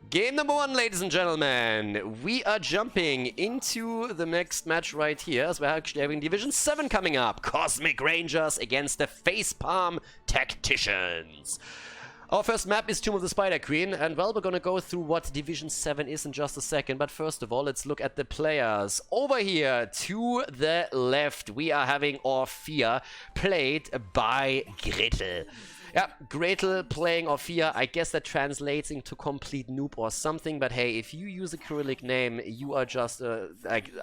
Game number 1, ladies and gentlemen. We are jumping into the next match right here, as we're actually having Division 7 coming up. Cosmic Rangers against the Facepalm Tacticians. Our first map is Tomb of the Spider Queen, and well, we're gonna go through what Division 7 is in just a second, but first of all, let's look at the players. Over here, to the left, we are having Orphea, played by Gretel. Yeah, Gretel playing Orphea. I guess that translates into complete noob or something, but hey, if you use a Cyrillic name, you are just,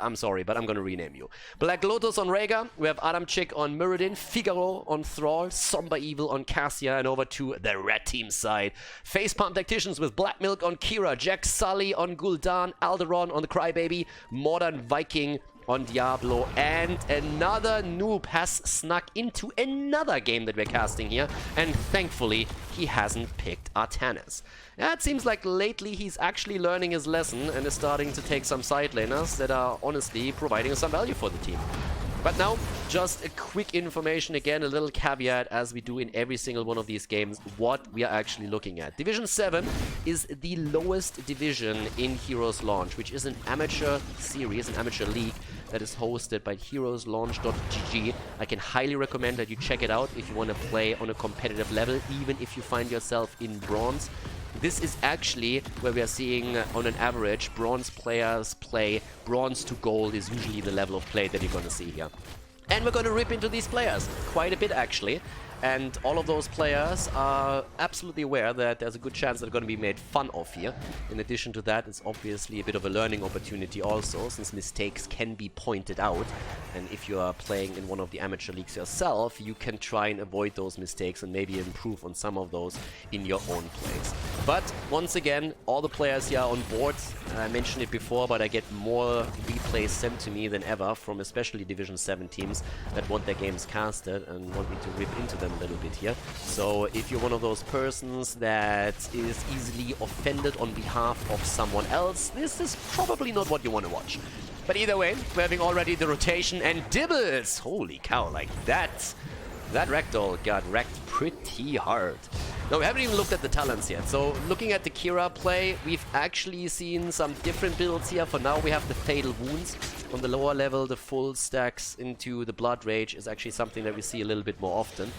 I'm sorry, but I'm gonna rename you. Black Lotus on Rhaegar, we have Adamczyk on Muradin, Figaro on Thrall, Somber Evil on Cassia, and over to the red team side. Facepalm Tacticians with Black Milk on Kira, Jack Sully on Gul'dan, Alderon on the Crybaby, Modern Viking on Diablo, and another noob has snuck into another game that we're casting here, and thankfully he hasn't picked Artanis. Yeah, it seems like lately he's actually learning his lesson and is starting to take some side laners that are honestly providing some value for the team. But now, just a quick information again, a little caveat as we do in every single one of these games, what we are actually looking at. Division 7 is the lowest division in HeroesLounge, which is an amateur series, an amateur league that is hosted by HeroesLaunge.gg. I can highly recommend that you check it out if you want to play on a competitive level, even if you find yourself in bronze. This is actually where we are seeing, on an average, bronze players play. Bronze to gold is usually the level of play that you're going to see here. And we're going to rip into these players quite a bit, actually. And all of those players are absolutely aware that there's a good chance that they're going to be made fun of here. In addition to that, it's obviously a bit of a learning opportunity also, since mistakes can be pointed out. And if you are playing in one of the amateur leagues yourself, you can try and avoid those mistakes and maybe improve on some of those in your own plays. But once again, all the players here are on board. I mentioned it before, but I get more replays sent to me than ever from especially Division 7 teams that want their games casted and want me to rip into them a little bit here. So if you're one of those persons that is easily offended on behalf of someone else, this is probably not what you want to watch. But either way, we're having already the rotation, and Dibbles! Holy cow, like that ragdoll got wrecked pretty hard. Now, we haven't even looked at the talents yet, so looking at the Kira play, we've actually seen some different builds here. For now, we have the Fatal Wounds. On the lower level, the full stacks into the Blood Rage is actually something that we see a little bit more often.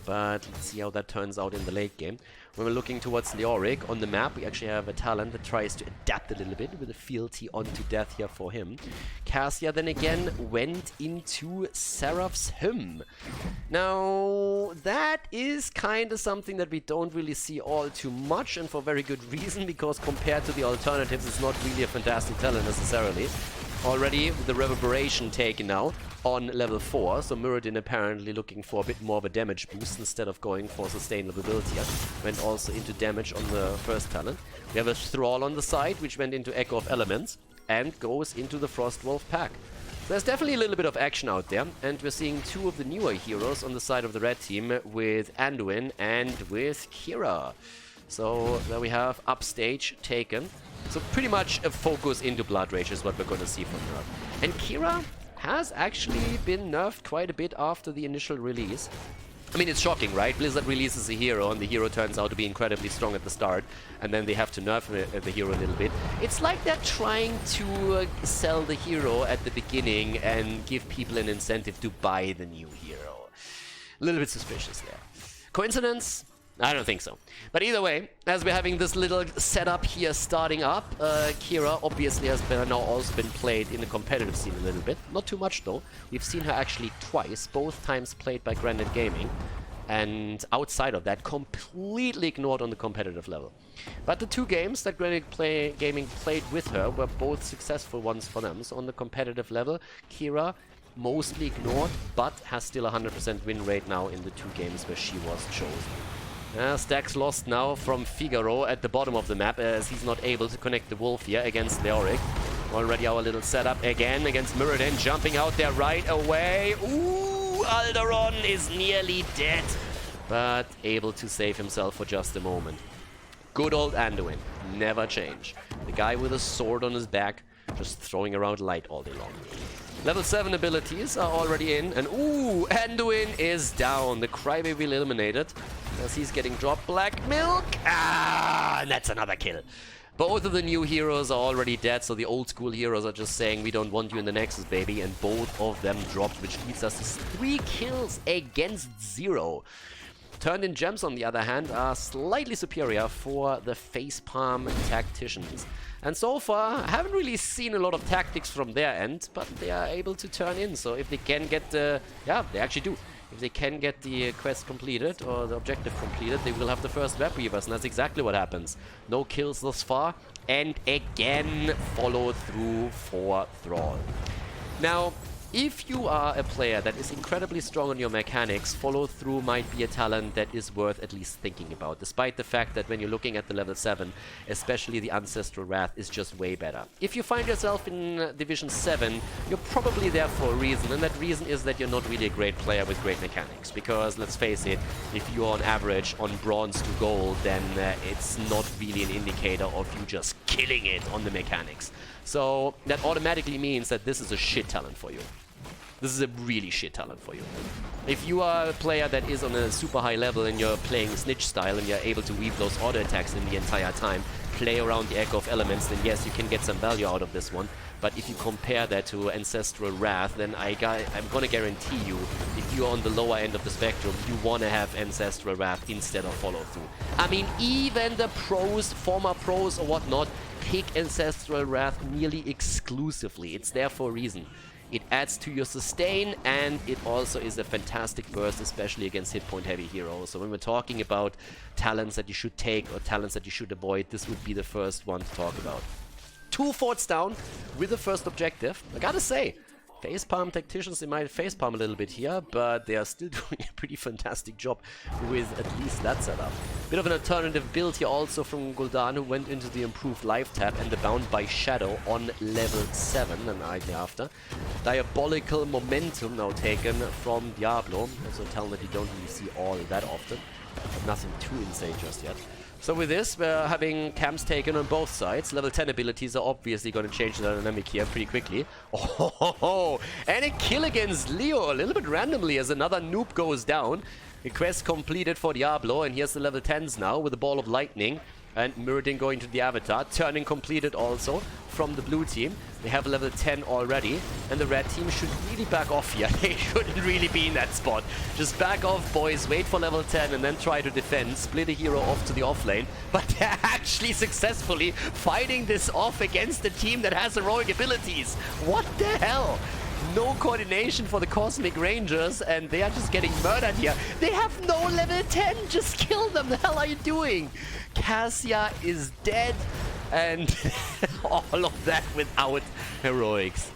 But let's see how that turns out in the late game. When we're looking towards Leoric, on the map, we actually have a talent that tries to adapt a little bit with a fealty onto death here for him. Cassia then again went into Seraph's Hymn. Now, that is kind of something that we don't really see all too much, and for very good reason, because compared to the alternatives, it's not really a fantastic talent necessarily. Already with the Reverberation taken now on level 4, so Muradin apparently looking for a bit more of a damage boost instead of going for sustainability. Went also into damage on the first talent. We have a Thrall on the side, which went into Echo of Elements and goes into the Frostwolf pack. There's definitely a little bit of action out there, and we're seeing two of the newer heroes on the side of the red team with Anduin and with Kira. So there we have upstage taken. So pretty much a focus into Blood Rage is what we're going to see from her. And Kira has actually been nerfed quite a bit after the initial release. I mean, it's shocking, right? Blizzard releases a hero, and the hero turns out to be incredibly strong at the start, and then they have to nerf the hero a little bit. It's like they're trying to sell the hero at the beginning and give people an incentive to buy the new hero. A little bit suspicious there. Coincidence? I don't think so. But either way, as we're having this little setup here starting up, Kira obviously has been now also been played in the competitive scene a little bit. Not too much though. We've seen her actually twice, both times played by Granite Gaming. And outside of that, completely ignored on the competitive level. But the two games that Granite Gaming played with her were both successful ones for them. So on the competitive level, Kira mostly ignored, but has still a 100% win rate now in the two games where she was chosen. Stacks lost now from Figaro at the bottom of the map, as he's not able to connect the Wolf here against Leoric. Already our little setup again against Muradin, jumping out there right away. Ooh, Alderon is nearly dead, but able to save himself for just a moment. Good old Anduin, never change. The guy with a sword on his back, just throwing around light all day long. Level 7 abilities are already in, and ooh, Anduin is down. The Crybaby eliminated, as he's getting dropped. Black Milk, and that's another kill. Both of the new heroes are already dead, so the old school heroes are just saying, we don't want you in the Nexus, baby. And both of them dropped, which leads us to 3 kills against 0. Turned-in gems, on the other hand, are slightly superior for the Facepalm Tacticians. And so far, I haven't really seen a lot of tactics from their end, but they are able to turn in. So if they can get the... yeah, they actually do. If they can get the quest completed, or the objective completed, they will have the first Web Weavers, and that's exactly what happens. No kills thus far, and again, follow through for Thrall. Now, if you are a player that is incredibly strong on your mechanics, follow through might be a talent that is worth at least thinking about, despite the fact that when you're looking at the level 7, especially the Ancestral Wrath is just way better. If you find yourself in Division 7, you're probably there for a reason, and that reason is that you're not really a great player with great mechanics, because let's face it, if you're on average on bronze to gold, then it's not really an indicator of you just killing it on the mechanics. So that automatically means that this is a shit talent for you. This is a really shit talent for you. If you are a player that is on a super high level and you're playing Snitch style and you're able to weave those auto attacks in the entire time, play around the Echo of Elements, then yes, you can get some value out of this one. But if you compare that to Ancestral Wrath, then I'm gonna guarantee you, if you're on the lower end of the spectrum, you wanna have Ancestral Wrath instead of Follow Through. I mean, even the pros, former pros or whatnot, pick Ancestral Wrath nearly exclusively. It's there for a reason. It adds to your sustain, and it also is a fantastic burst, especially against hit point heavy heroes. So when we're talking about talents that you should take or talents that you should avoid, this would be the first one to talk about. 2 forts down with the first objective. I gotta say, Facepalm Tacticians, they might facepalm a little bit here, but they are still doing a pretty fantastic job with at least that setup. Bit of an alternative build here also from Gul'dan, who went into the improved life tap and the Bound by Shadow on level 7, and idly after. Diabolical Momentum now taken from Diablo, also a talent that you don't really see all that often. Nothing too insane just yet. So with this, we're having camps taken on both sides. Level 10 abilities are obviously going to change the dynamic here pretty quickly. Oh, and a kill against Leo, a little bit randomly as another noob goes down. A quest completed for Diablo, and here's the level 10s now with the Ball of Lightning. And Muradin going to the Avatar, turning completed also from the blue team. They have level 10 already, and the red team should really back off here. They shouldn't really be in that spot. Just back off, boys, wait for level 10 and then try to defend, split a hero off to the off lane. But they're actually successfully fighting this off against a team that has heroic abilities. What the hell? No coordination for the Cosmic Rangers, and they are just getting murdered here. They have no level 10, just kill them. The hell are you doing? Cassia is dead, and all of that without heroics.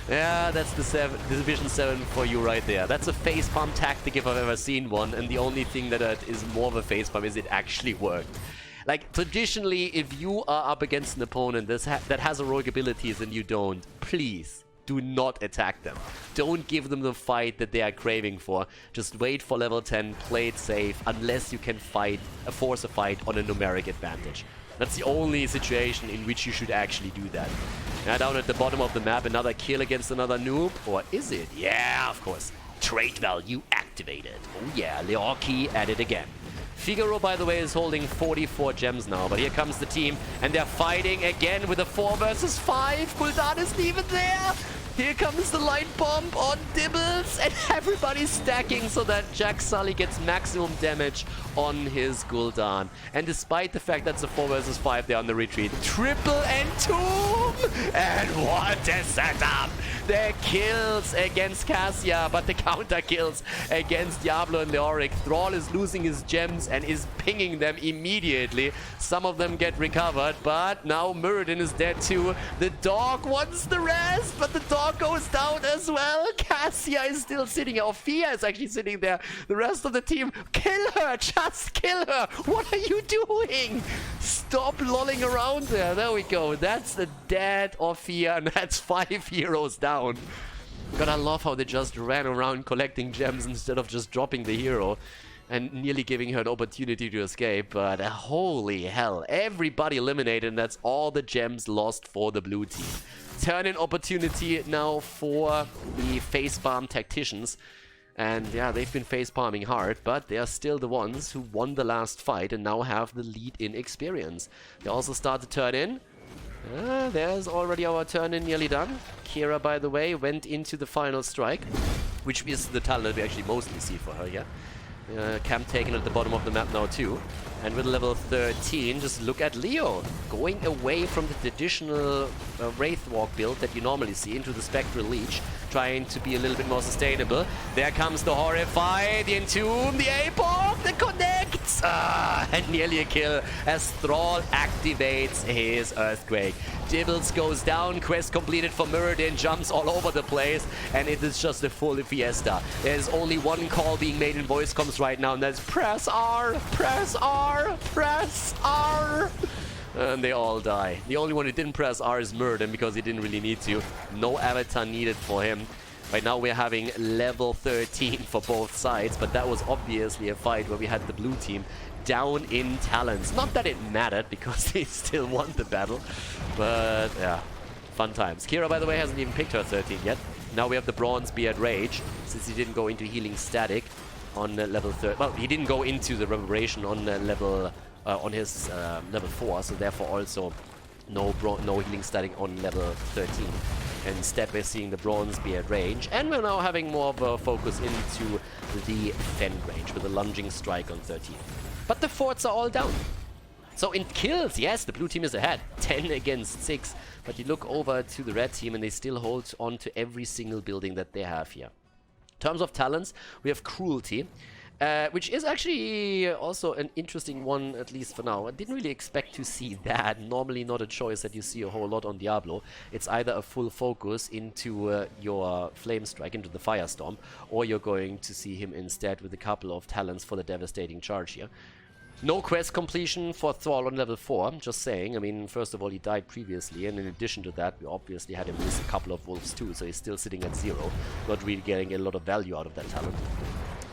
Yeah, that's the Division 7 for you right there. That's a facepalm tactic if I've ever seen one, and the only thing that is more of a facepalm is it actually worked. Like, traditionally, if you are up against an opponent that has heroic abilities and you don't, please do not attack them. Don't give them the fight that they are craving for. Just wait for level 10, play it safe, unless you can force a fight on a numeric advantage. That's the only situation in which you should actually do that. Now down at the bottom of the map, another kill against another noob. Or is it? Yeah, of course. Trait value activated. Oh yeah, Leoki at it again. Figaro, by the way, is holding 44 gems now, but here comes the team, and they're fighting again with a 4 versus 5. Gul'dan isn't even there. Here comes the light bomb on Dibbles, and everybody's stacking so that Jack Sully gets maximum damage on his Gul'dan. And despite the fact that's a 4 versus 5, they're on the retreat. Triple Entomb! And what a setup! The kills against Cassia, but the counter kills against Diablo and Leoric. Thrall is losing his gems and is pinging them immediately. Some of them get recovered, but now Muradin is dead too. The dog wants the rest, but the dog goes down as well. Cassia is still sitting here. Ophia is actually sitting there. The rest of the team, kill her! Just kill her! What are you doing? Stop lolling around there. There we go. That's the dead Ophia, and that's 5 heroes down. God, I love how they just ran around collecting gems instead of just dropping the hero and nearly giving her an opportunity to escape. But holy hell, everybody eliminated, and that's all the gems lost for the blue team. Turn-in opportunity now for the Facepalm Tacticians. And yeah, they've been face-palming hard, but they are still the ones who won the last fight and now have the lead in experience. They also start to turn in. There's already our turn in nearly done. Kira, by the way, went into the final strike, which is the talent we actually mostly see for her, yeah. Camp taken at the bottom of the map now too. And with level 13, just look at Leo going away from the traditional Wraith Walk build that you normally see into the Spectral Leech, trying to be a little bit more sustainable. There comes the Horrify, the Entomb, the Ape-Bomb, the Connect! And nearly a kill as Thrall activates his Earthquake. Dibbles goes down, quest completed for Muradin, jumps all over the place, and it is just a full fiesta. There's only one call being made in voice comms right now, and that's press R, press R, press R! And they all die. The only one who didn't press R is Muradin because he didn't really need to. No avatar needed for him. Right now we're having level 13 for both sides, but that was obviously a fight where we had the blue team down in talents. Not that it mattered, because they still won the battle, but yeah, fun times. Kira, by the way, hasn't even picked her 13 yet. Now we have the Bronze Beard Rage, since he didn't go into healing static on level 3. Well, he didn't go into the Reverberation on on his level 4, so therefore also no healing static on level 13. Instead, we're seeing the Bronze Beard range, and we're now having more of a focus into the Fend range with a lunging strike on 13. But the forts are all down. So in kills, yes, the blue team is ahead, 10 against 6. But you look over to the red team and they still hold on to every single building that they have here. In terms of talents, we have Cruelty, which is actually also an interesting one, at least for now. I didn't really expect to see that. Normally not a choice that you see a whole lot on Diablo. It's either a full focus into your Flame Strike, into the Firestorm, or you're going to see him instead with a couple of talents for the Devastating Charge here. No quest completion for Thrall on level 4, just saying. I mean, first of all, he died previously, and in addition to that, we obviously had him miss a couple of wolves too, so he's still sitting at 0. Not really getting a lot of value out of that talent.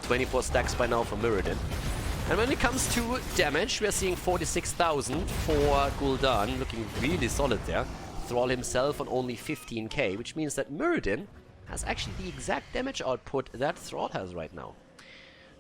24 stacks by now for Muradin. And when it comes to damage, we are seeing 46,000 for Gul'dan, looking really solid there. Thrall himself on only 15k, which means that Muradin has actually the exact damage output that Thrall has right now.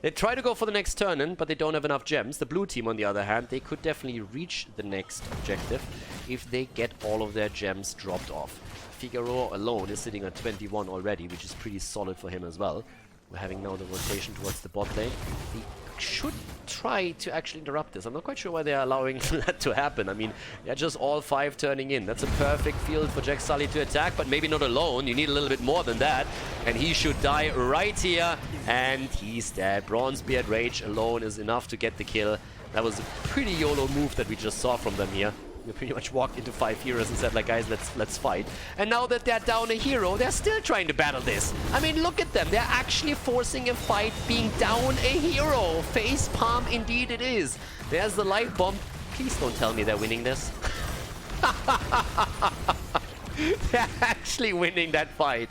They try to go for the next turn-in, but they don't have enough gems. The blue team, on the other hand, they could definitely reach the next objective if they get all of their gems dropped off. Figaro alone is sitting at 21 already, which is pretty solid for him as well. We're having now the rotation towards the bot lane. They should try to actually interrupt this. I'm not quite sure why they're allowing that to happen. I mean, they're just all 5 turning in. That's a perfect field for Jack Sully to attack, but maybe not alone. You need a little bit more than that. And he should die right here. And he's dead. Bronzebeard Rage alone is enough to get the kill. That was a pretty YOLO move that we just saw from them here. We pretty much walked into 5 heroes and said, like, guys, let's fight. And now that they're down a hero, they're still trying to battle this. I mean, look at them. They're actually forcing a fight being down a hero. Facepalm indeed it is. There's the light bomb. Please don't tell me they're winning this. They're actually winning that fight.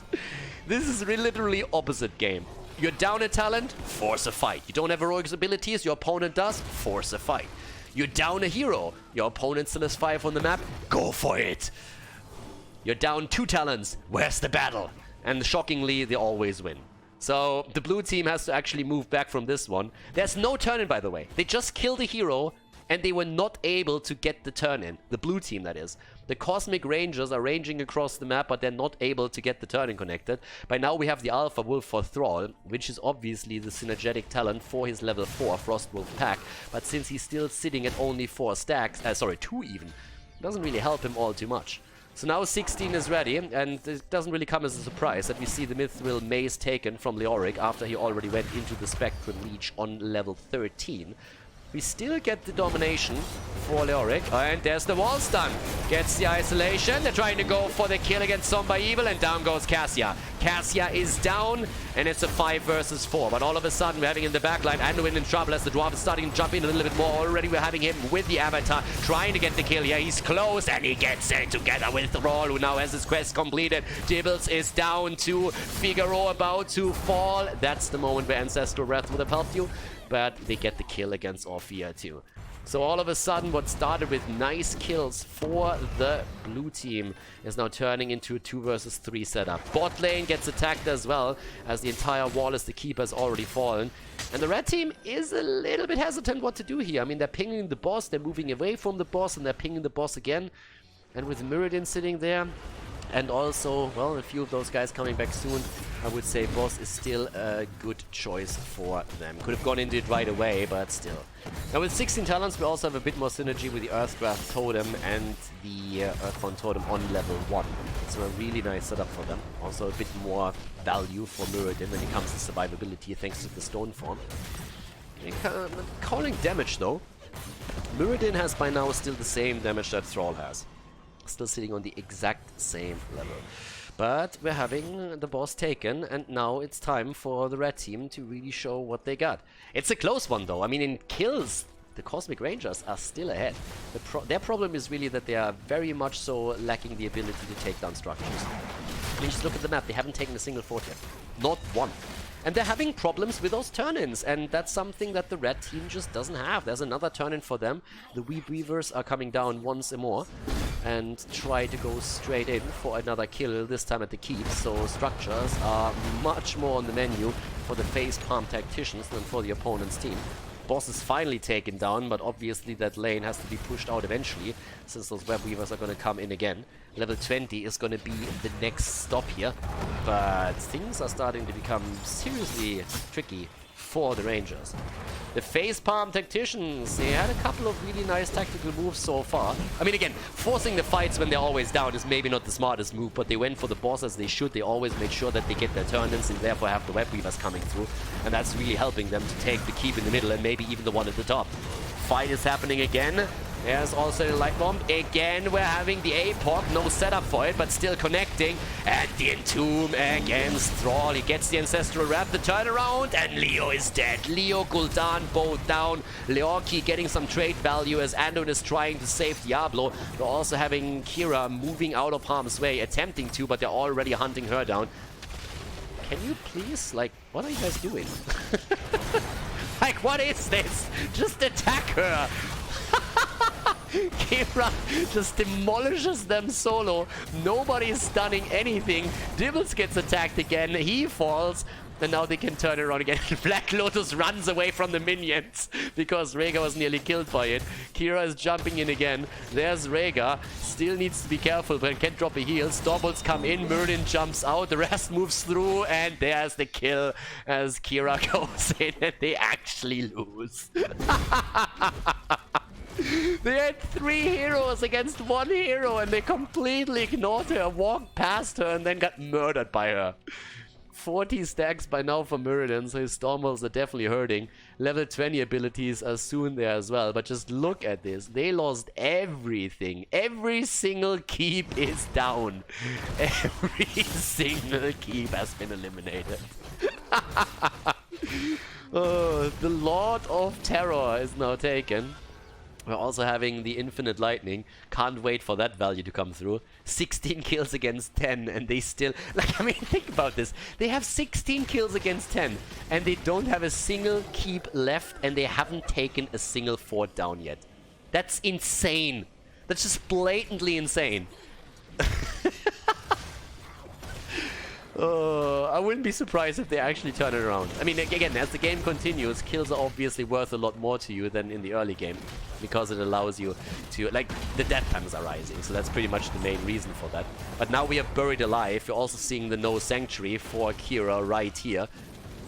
This is literally opposite game. You're down a talent, force a fight. You don't have heroic abilities, your opponent does, force a fight. You're down a hero. Your opponent still has 5 on the map. Go for it. You're down 2 talents. Where's the battle? And shockingly, they always win. So the blue team has to actually move back from this one. There's no turn-in, by the way. They just killed a hero, and they were not able to get the turn-in. The blue team, that is. The Cosmic Rangers are ranging across the map, but they're not able to get the turn-in connected. By now we have the Alpha Wolf for Thrall, which is obviously the synergetic talent for his level 4 Frostwolf pack. But since he's still sitting at only 4 stacks, 2 even, it doesn't really help him all too much. So now 16 is ready, and it doesn't really come as a surprise that we see the Mithril Mace taken from Leoric after he already went into the Spectral Leech on level 13. We still get the domination for Leoric. And there's the wall stun. Gets the isolation. They're trying to go for the kill against Somba Evil, and down goes Cassia. Cassia is down, and it's a 5 versus 4. But all of a sudden, we're having in the backline Anduin in trouble as the dwarf is starting to jump in a little bit more. Already we're having him with the avatar, trying to get the kill here. He's close, and he gets it together with Thrall, who now has his quest completed. Dibbles is down to Figaro, about to fall. That's the moment where Ancestral Wrath would have helped you. But they get the kill against Orphea too. So all of a sudden, what started with nice kills for the blue team is now turning into a 2 versus 3 setup. Bot lane gets attacked as well, as the entire wall as the keeper has already fallen. And the red team is a little bit hesitant what to do here. I mean, they're pinging the boss, they're moving away from the boss, and they're pinging the boss again. And with Muradin sitting there, and also, well, a few of those guys coming back soon, I would say boss is still a good choice for them. Could have gone into it right away, but still. Now with 16 talents, we also have a bit more synergy with the Earthgraph Totem and the Earthbound Totem on level 1. So a really nice setup for them. Also a bit more value for Muradin when it comes to survivability thanks to the stone form. Calling damage though, Muradin has by now still the same damage that Thrall has. Still sitting on the exact same level. But we're having the boss taken, and now it's time for the red team to really show what they got. It's a close one though. I mean, in kills, the Cosmic Rangers are still ahead. Their problem is really that they are very much so lacking the ability to take down structures. I mean, just look at the map. They haven't taken a single fort yet. Not one. And they're having problems with those turn-ins, and that's something that the red team just doesn't have. There's another turn-in for them. The Weeb Weavers are coming down once more and try to go straight in for another kill, this time at the keep. So structures are much more on the menu for the Facepalm Tacticians than for the opponent's team. Boss is finally taken down, but obviously that lane has to be pushed out eventually, since those Web Weavers are going to come in again. Level 20 is going to be the next stop here, but things are starting to become seriously tricky for the Rangers. The Facepalm Tacticians, they had a couple of really nice tactical moves so far. I mean, again, forcing the fights when they're always down is maybe not the smartest move, but they went for the boss as they should. They always make sure that they get their turn-ins and therefore have the Web Weavers coming through. And that's really helping them to take the keep in the middle and maybe even the one at the top. Fight is happening again. There's also the light bomb. Again, we're having the APOC. No setup for it, but still connecting. And the Entomb against Thrall. He gets the Ancestral Wrap, the turnaround, and Leo is dead. Leo, Gul'dan both down. Leorki getting some trade value as Andon is trying to save Diablo. We're also having Kira moving out of harm's way, attempting to, but they're already hunting her down. Can you please, like, what are you guys doing? Like, what is this? Just attack her! Kira just demolishes them solo. Nobody is stunning anything. Dibbles gets attacked again. He falls. And now they can turn around again. Black Lotus runs away from the minions because Rhaegar was nearly killed by it. Kira is jumping in again. There's Rhaegar. Still needs to be careful, but can't drop a heal. Stormbolts come in. Muradin jumps out. The rest moves through. And there's the kill as Kira goes in and they actually lose. They had 3 heroes against 1 hero and they completely ignored her, walked past her and then got murdered by her. 40 stacks by now for Muradin, so his Stormbolts are definitely hurting. Level 20 abilities are soon there as well, but just look at this. They lost everything. Every single keep is down. Every single keep has been eliminated. Oh, the Lord of Terror is now taken. We're also having the Infinite Lightning. Can't wait for that value to come through. 16 kills against 10 and they still... Like, I mean, think about this. They have 16 kills against 10 and they don't have a single keep left and they haven't taken a single fort down yet. That's insane. That's just blatantly insane. I wouldn't be surprised if they actually turn it around. I mean, again, as the game continues, kills are obviously worth a lot more to you than in the early game. Because it allows you to, like, the death times are rising. So that's pretty much the main reason for that. But now we have Buried Alive. You're also seeing the No Sanctuary for Kira right here.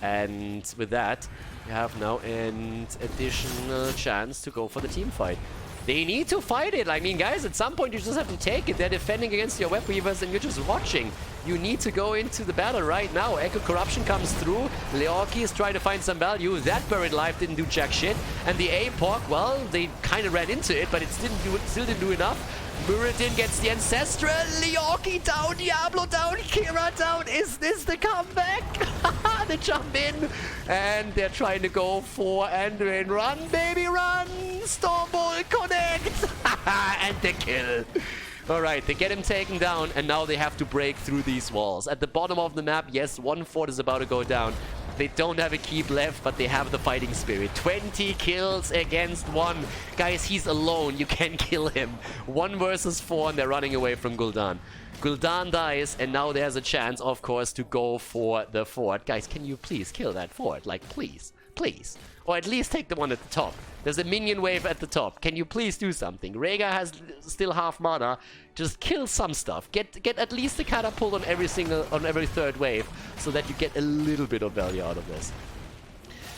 And with that, you have now an additional chance to go for the team fight. They need to fight it. I mean, guys, at some point you just have to take it. They're defending against your Web Weavers and you're just watching. You need to go into the battle right now. Echo Corruption comes through. Leorki is trying to find some value. That Buried Life didn't do jack shit. And the APOC, well, they kind of ran into it, but it still didn't do enough. Muradin gets the Ancestral. Leorki down, Diablo down, Kira down. Is this the comeback? They jump in and they're trying to go for Anduin. Run, baby, run! Stormbolt connect! And the kill. Alright, they get him taken down and now they have to break through these walls. At the bottom of the map, yes, 1 fort is about to go down. They don't have a keep left, but they have the fighting spirit. 20 kills against 1. Guys, he's alone. You can kill him. 1 versus 4, and they're running away from Gul'dan. Gul'dan dies, and now there's a chance, of course, to go for the fort. Guys, can you please kill that fort? Like, please. Please. Or at least take the one at the top. There's a minion wave at the top. Can you please do something? Rhaegar has still half mana. Just kill some stuff. Get at least a catapult on every 3rd wave, so that you get a little bit of value out of this.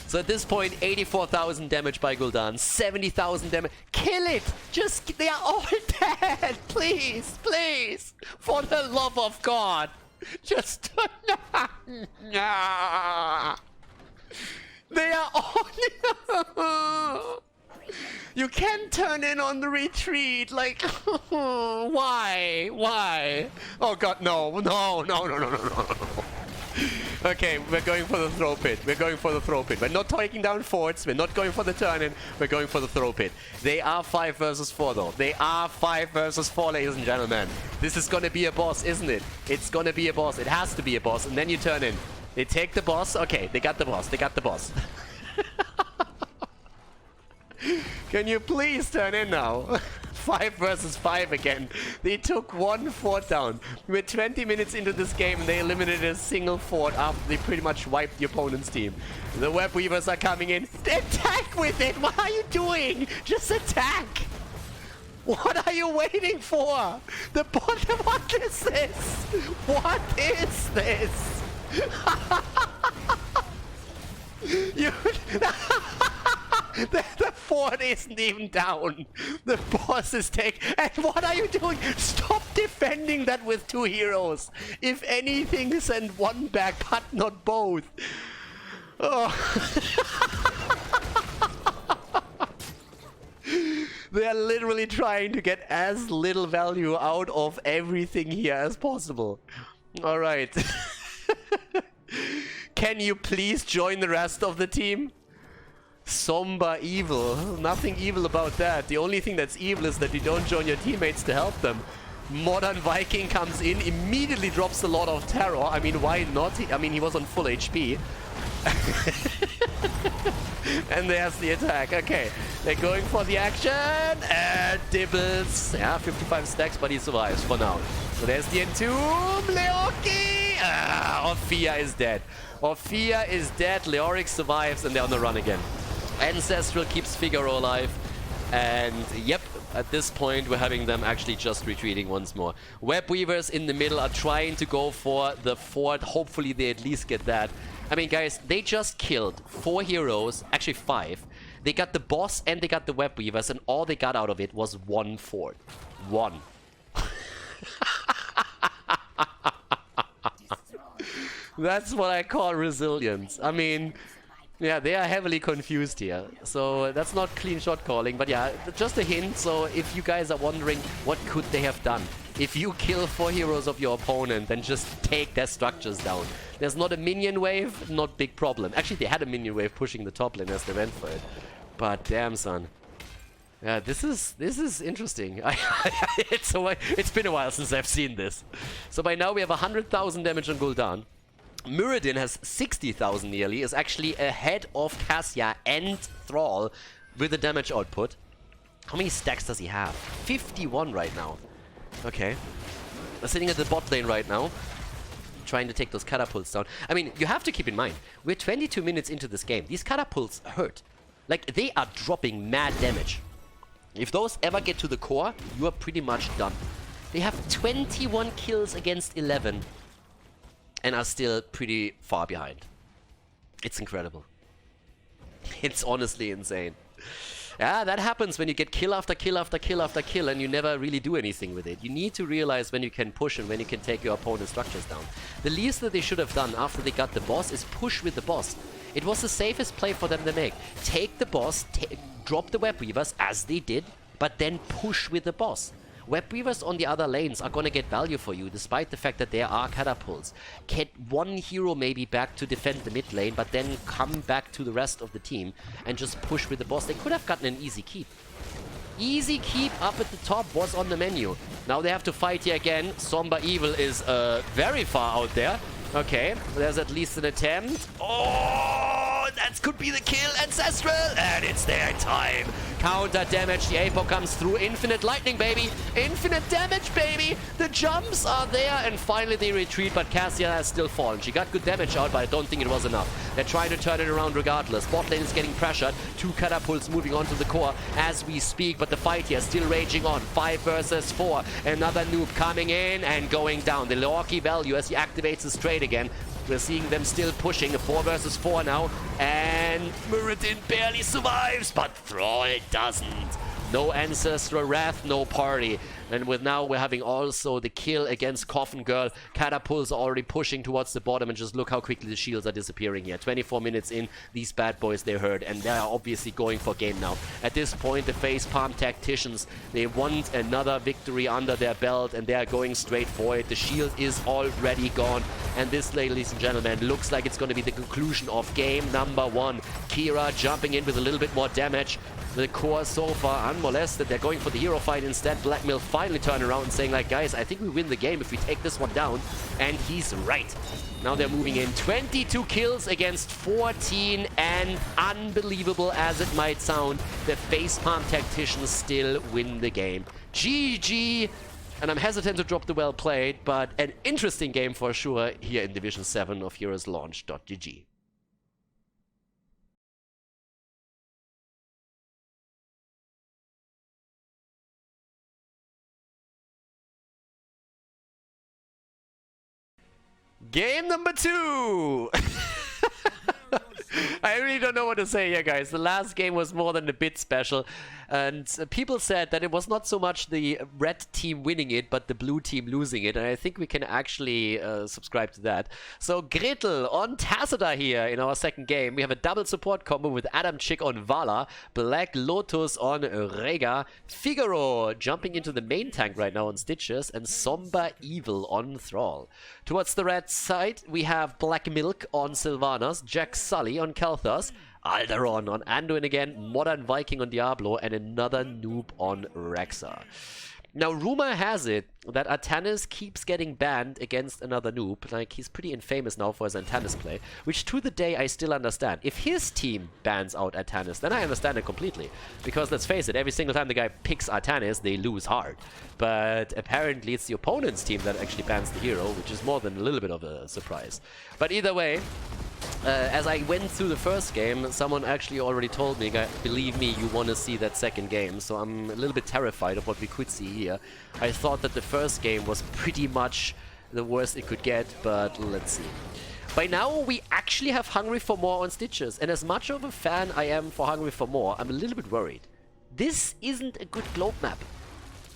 So at this point, 84,000 damage by Gul'dan, 70,000 damage. Kill it! Just, they are all dead! Please, please! For the love of God! Just, they are all... You can't turn in on the retreat, like, why? Why? Oh god, no. Okay, we're going for the throw pit. We're going for the throw pit. We're not taking down forts. We're not going for the turn-in. We're going for the throw pit. They are 5 versus 4, though. They are 5 versus 4, ladies and gentlemen. This is gonna be a boss, isn't it? It's gonna be a boss. It has to be a boss, and then you turn in. They take the boss. Okay, they got the boss. They got the boss. Can you please turn in now? 5 versus 5 again. They took 1 fort down. We're 20 minutes into this game and they eliminated a single fort after they pretty much wiped the opponent's team. The web weavers are coming in. Attack with it! What are you doing? Just attack! What are you waiting for? The bottom, what is this? What is this? You... The fort isn't even down. The boss is taken. And what are you doing? Stop defending that with 2 heroes. If anything, send 1 back, but not both. Oh. They are literally trying to get as little value out of everything here as possible. All right. Can you please join the rest of the team? Somber evil. Nothing evil about that. The only thing that's evil is that you don't join your teammates to help them. Modern Viking comes in, immediately drops a lot of terror. I mean, why not? I mean, he was on full HP. And there's the attack. Okay, they're going for the action. Dibbles. Yeah, 55 stacks, but he survives for now. So there's the entomb. Leoki. Orphea is dead. Orphea is dead. Leoric survives, and they're on the run again. Ancestral keeps Figaro alive, and yep, at this point we're having them actually just retreating once more. Web Weavers in the middle are trying to go for the fort. Hopefully they at least get that. I mean, guys, they just killed 4 heroes, actually 5. They got the boss and they got the Web Weavers, and all they got out of it was 1 fort. 1. That's what I call resilience. I mean... yeah, they are heavily confused here. So that's not clean shot calling, but yeah, just a hint. So if you guys are wondering what could they have done, if you kill 4 heroes of your opponent, then just take their structures down. There's not a minion wave, not big problem. Actually, they had a minion wave pushing the top lane as they went for it. But damn, son. Yeah, this is interesting. It's been a while since I've seen this. So by now we have 100,000 damage on Gul'dan. Muradin has 60,000 nearly, is actually ahead of Cassia and Thrall with the damage output. How many stacks does he have? 51 right now. Okay. They're sitting at the bot lane right now, trying to take those catapults down. I mean, you have to keep in mind, we're 22 minutes into this game. These catapults hurt. Like, they are dropping mad damage. If those ever get to the core, you are pretty much done. They have 21 kills against 11. And are still pretty far behind. It's incredible. It's honestly insane. Yeah, that happens when you get kill after kill after kill after kill and you never really do anything with it. You need to realize when you can push and when you can take your opponent's structures down. The least that they should have done after they got the boss is push with the boss. It was the safest play for them to make. Take the boss, drop the Web Weavers, as they did, but then push with the boss. Web Weavers on the other lanes are gonna get value for you, despite the fact that there are catapults. Get 1 hero maybe back to defend the mid lane, but then come back to the rest of the team and just push with the boss. They could have gotten an easy keep. Easy keep up at the top was on the menu. Now they have to fight here again. Somber Evil is very far out there. Okay, there's at least an attempt. Oh, that could be the kill, Ancestral, and it's their time. Counter damage, the Apo comes through. Infinite lightning, baby. Infinite damage, baby. The jumps are there, and finally they retreat, but Cassia has still fallen. She got good damage out, but I don't think it was enough. They're trying to turn it around regardless. Bot lane is getting pressured. 2 catapults moving on to the core as we speak, but the fight here is still raging on. 5 versus 4. Another noob coming in and going down. The Loki value as he activates his trade again. We're seeing them still pushing. A 4 versus 4 now. And Muradin barely survives, but Thrall doesn't. No Ancestral Wrath, no party. And with now we're having also the kill against Coffin Girl. Catapults are already pushing towards the bottom, and just look how quickly the shields are disappearing here. 24 minutes in, these bad boys, they hurt, and they are obviously going for game now. At this point, the Facepalm Tacticians, they want another victory under their belt, and they are going straight for it. The shield is already gone, and this, ladies and gentlemen, looks like it's going to be the conclusion of game number 1. Kira jumping in with a little bit more damage. The core so far unmolested. They're going for the hero fight instead. Blackmail finally turn around and saying like, guys, I think we win the game if we take this one down. And he's right. Now they're moving in. 22 kills against 14, and unbelievable as it might sound, the Facepalm Tacticians still win the game. GG! And I'm hesitant to drop the well played, but an interesting game for sure here in Division 7 of HeroesLaunge.gg. Game number 2! I really don't know what to say here, guys. The last game was more than a bit special. And people said that it was not so much the red team winning it, but the blue team losing it. And I think we can actually subscribe to that. So Gretel on Tacita here in our second game. We have a double support combo with Adam Chick on Vala, Black Lotus on Rega, Figaro jumping into the main tank right now on Stitches, and Somber Evil on Thrall. Towards the red side, we have Black Milk on Sylvanas, Jack Sully on Kalthas, Alderon on Anduin again, Modern Viking on Diablo, and another noob on Rexa. Now, rumor has it that Artanis keeps getting banned against another noob. Like, he's pretty infamous now for his Artanis play, which to the day I still understand. If his team bans out Artanis, then I understand it completely. Because let's face it, every single time the guy picks Artanis, they lose hard. But apparently it's the opponent's team that actually bans the hero, which is more than a little bit of a surprise. But either way, as I went through the first game, someone actually already told me, believe me, you want to see that second game. So I'm a little bit terrified of what we could see here. I thought that the first game was pretty much the worst it could get, but let's see. By now, we actually have Hungry for More on Stitches, and as much of a fan I am for Hungry for More, I'm a little bit worried. This isn't a good globe map.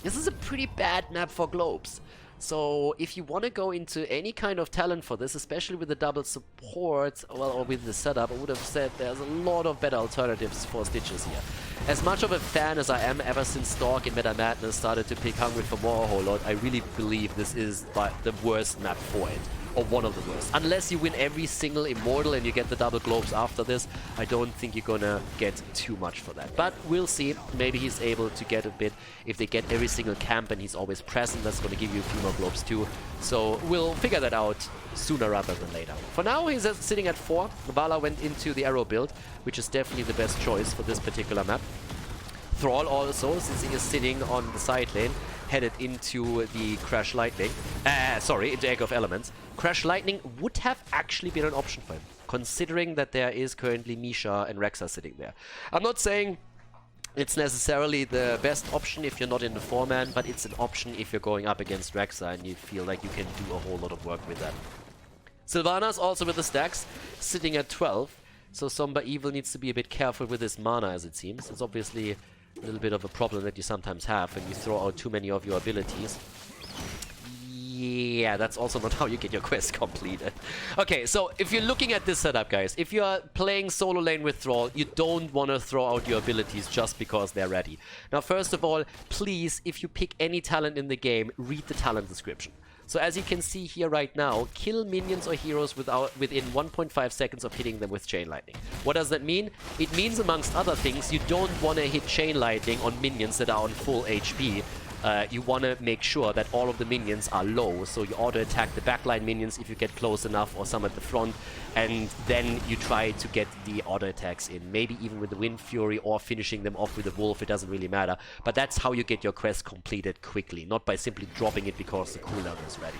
This is a pretty bad map for globes. So if you want to go into any kind of talent for this, especially with the double support, well, or with the setup, I would have said there's a lot of better alternatives for Stitches here. As much of a fan as I am ever since Stork in Meta Madness started to pick Hungry for More a whole lot, I really believe this is the worst map for it. Or one of the worst. Unless you win every single Immortal and you get the double globes after this, I don't think you're gonna get too much for that. But we'll see. Maybe he's able to get a bit. If they get every single camp and he's always present, that's gonna give you a few more globes too. So we'll figure that out sooner rather than later. For now, he's sitting at 4. Vala went into the arrow build, which is definitely the best choice for this particular map. Thrall also, since he is sitting on the side lane, headed into the Crash Lightning. Into Egg of Elements. Crash Lightning would have actually been an option for him, considering that there is currently Misha and Rexa sitting there. I'm not saying it's necessarily the best option if you're not in the 4-man, but it's an option if you're going up against Rexa and you feel like you can do a whole lot of work with that. Sylvanas also with the stacks, sitting at 12. So Somber Evil needs to be a bit careful with his mana, as it seems. It's obviously a little bit of a problem that you sometimes have when you throw out too many of your abilities. Yeah, that's also not how you get your quest completed. Okay, so if you're looking at this setup, guys, if you're playing solo lane with Thrall, you don't want to throw out your abilities just because they're ready. Now, first of all, please, if you pick any talent in the game, read the talent description. So as you can see here right now, kill minions or heroes within 1.5 seconds of hitting them with Chain Lightning. What does that mean? It means, amongst other things, you don't want to hit Chain Lightning on minions that are on full HP, you want to make sure that all of the minions are low, so you auto-attack the backline minions if you get close enough, or some at the front, and then you try to get the auto-attacks in, maybe even with the Wind Fury, or finishing them off with the Wolf. It doesn't really matter, but that's how you get your quest completed quickly, not by simply dropping it because the cooldown is ready.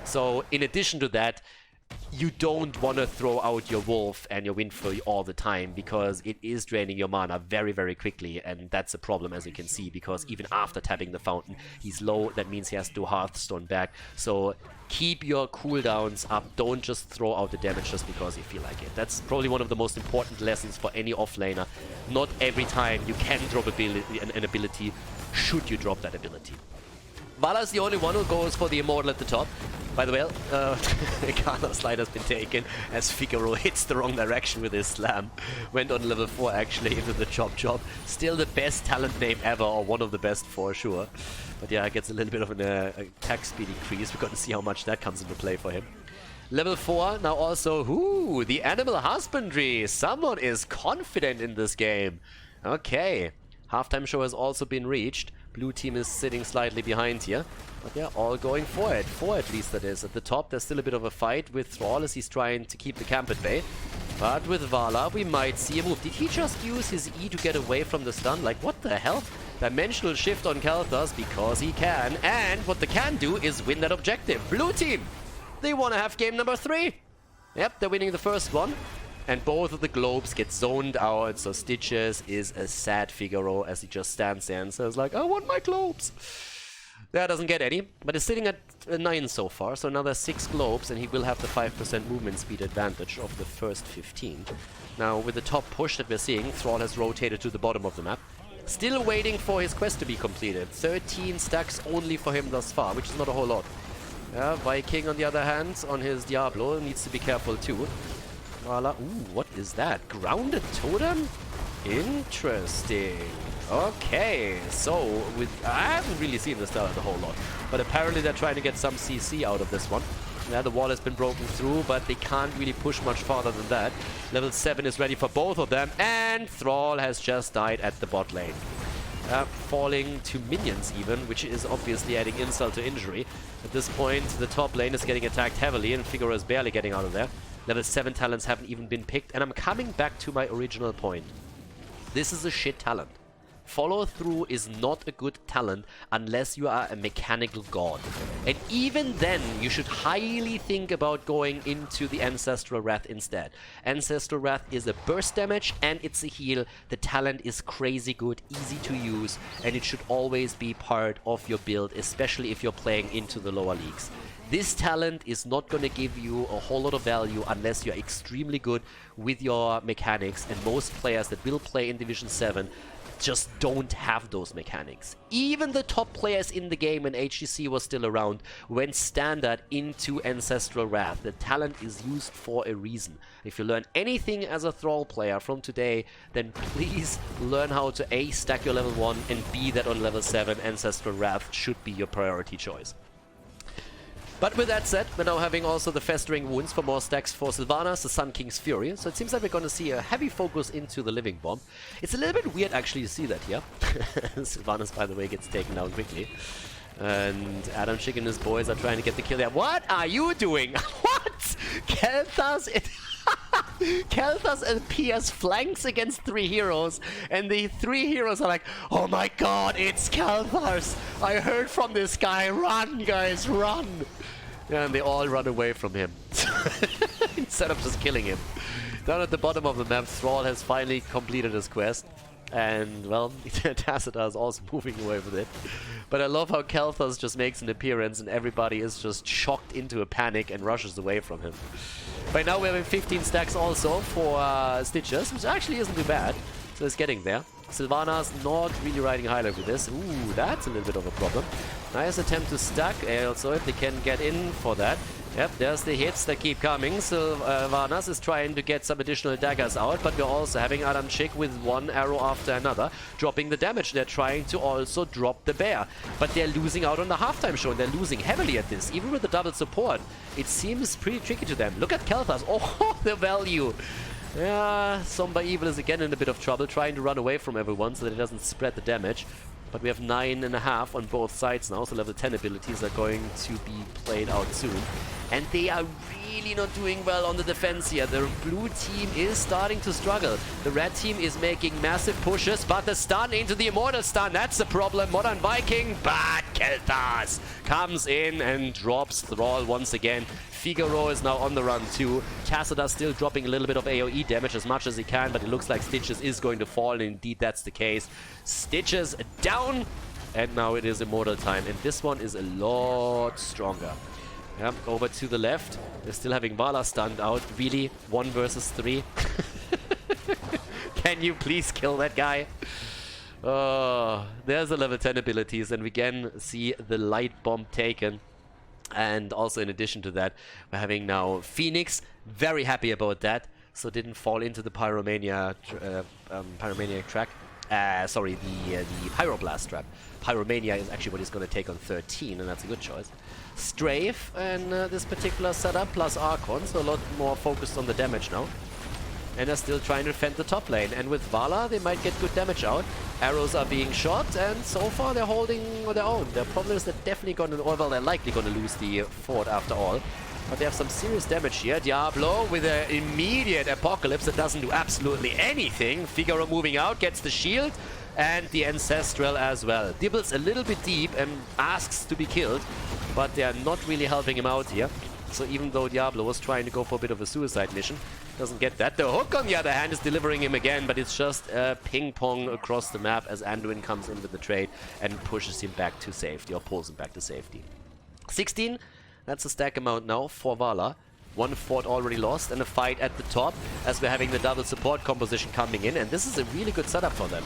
So in addition to that, you don't want to throw out your Wolf and your Wind Fury all the time, because it is draining your mana very, very quickly, and that's a problem, as you can see, because even after tapping the fountain, he's low. That means he has to Hearthstone back. So keep your cooldowns up. Don't just throw out the damage just because you feel like it. That's probably one of the most important lessons for any offlaner. Not every time you can drop an ability, should you drop that ability. Vala's the only one who goes for the Immortal at the top. By the way, Khaldor slide has been taken as Figaro hits the wrong direction with his slam. Went on level 4 actually into the Chop Chop. Still the best talent name ever, or one of the best for sure. But yeah, it gets a little bit of an attack speed increase. We're going to see how much that comes into play for him. Level 4, now also, ooh, the Animal Husbandry. Someone is confident in this game. Okay, halftime show has also been reached. Blue team is sitting slightly behind here, but they're all going for it. 4 at least, that is. At the top, there's still a bit of a fight with Thrall as he's trying to keep the camp at bay. But with Vala, we might see a move. Did he just use his E to get away from the stun? Like, what the hell? Dimensional shift on Khaldor because he can. And what they can do is win that objective. Blue team, they want to have game number 3. Yep, they're winning the first one. And both of the globes get zoned out, so Stitches is a sad Figaro as he just stands there and says like, I want my globes. There doesn't get any, but is sitting at 9 so far, so another 6 globes and he will have the 5% movement speed advantage of the first 15. Now with the top push that we're seeing, Thrall has rotated to the bottom of the map. Still waiting for his quest to be completed. 13 stacks only for him thus far, which is not a whole lot. Yeah, Viking on the other hand, on his Diablo, needs to be careful too. Voila. Ooh, what is that? Grounded totem? Interesting. Okay, so with I haven't really seen this talent a whole lot, but apparently they're trying to get some CC out of this one. Yeah, the wall has been broken through, but they can't really push much farther than that. Level 7 is ready for both of them, and Thrall has just died at the bot lane. Falling to minions even, which is obviously adding insult to injury. At this point, the top lane is getting attacked heavily, and Figaro is barely getting out of there. Level 7 talents haven't even been picked, and I'm coming back to my original point. This is a shit talent. Follow through is not a good talent unless you are a mechanical god. And even then, you should highly think about going into the Ancestral Wrath instead. Ancestral Wrath is a burst damage and it's a heal. The talent is crazy good, easy to use, and it should always be part of your build, especially if you're playing into the lower leagues. This talent is not going to give you a whole lot of value unless you're extremely good with your mechanics, and most players that will play in Division 7 just don't have those mechanics. Even the top players in the game when HGC was still around went standard into Ancestral Wrath. The talent is used for a reason. If you learn anything as a Thrall player from today, then please learn how to A, stack your level 1, and B, that on level 7 Ancestral Wrath should be your priority choice. But with that said, we're now having also the Festering Wounds for more stacks for Sylvanas, the Sun King's Fury. So it seems like we're going to see a heavy focus into the Living Bomb. It's a little bit weird actually to see that here. Sylvanas, by the way, gets taken down quickly. And Adam Chick and his boys are trying to get the kill there. What are you doing? What? Khaldor's and PS flanks against 3 heroes, and the 3 heroes are like, oh my god, it's Khaldor's! I heard from this guy, run guys, run! Yeah, and they all run away from him instead of just killing him. Down at the bottom of the map, Thrall has finally completed his quest. And, well, Tacita is also moving away with it. But I love how Khaldor just makes an appearance and everybody is just shocked into a panic and rushes away from him. Right now we're having 15 stacks also for Stitches, which actually isn't too bad. So it's getting there. Sylvanas not really riding high with this. Ooh, that's a little bit of a problem. Nice attempt to stack also if they can get in for that. Yep, there's the hits that keep coming. Sylvanas is trying to get some additional daggers out, but we're also having Adam Chick with one arrow after another, dropping the damage. They're trying to also drop the bear, but they're losing out on the halftime show, and they're losing heavily at this. Even with the double support, it seems pretty tricky to them. Look at Khaldor. Oh, the value. Yeah, Somber Evil is again in a bit of trouble, trying to run away from everyone so that it doesn't spread the damage. But we have 9.5 on both sides now, so level 10 abilities are going to be played out soon. And they are really not doing well on the defense here. The blue team is starting to struggle. The red team is making massive pushes, but the stun into the Immortal stun, that's the problem. Modern Viking, but Khaldor comes in and drops Thrall once again. Figaro is now on the run too. Tassadar still dropping a little bit of AoE damage as much as he can, but it looks like Stitches is going to fall, and indeed that's the case. Stitches down, and now it is Immortal time, and this one is a lot stronger. Yep, over to the left. They're still having Vala stunned out. Really? 1 versus 3? Can you please kill that guy? Oh, there's the level 10 abilities, and we again see the light bomb taken. And also in addition to that, we're having now Phoenix. Very happy about that. So didn't fall into the Pyromania Pyromaniac track. Sorry, the Pyroblast trap. Pyromania is actually what he's going to take on 13, and that's a good choice. Strafe and this particular setup, plus Archon, so a lot more focused on the damage now. And they're still trying to defend the top lane. And with Vala, they might get good damage out. Arrows are being shot, and so far they're holding their own. Their problem is they're definitely going to, or well, they're likely going to lose the fort after all. But they have some serious damage here. Diablo with an immediate Apocalypse that doesn't do absolutely anything. Figaro moving out, gets the shield, and the Ancestral as well. Dibbles a little bit deep and asks to be killed, but they are not really helping him out here. So even though Diablo was trying to go for a bit of a suicide mission, doesn't get that. The hook, on the other hand, is delivering him again, but it's just ping-pong across the map as Anduin comes in with the trade and pushes him back to safety, or pulls him back to safety. 16, that's the stack amount now for Vala. 1 fort already lost, and a fight at the top as we're having the double support composition coming in, and this is a really good setup for them.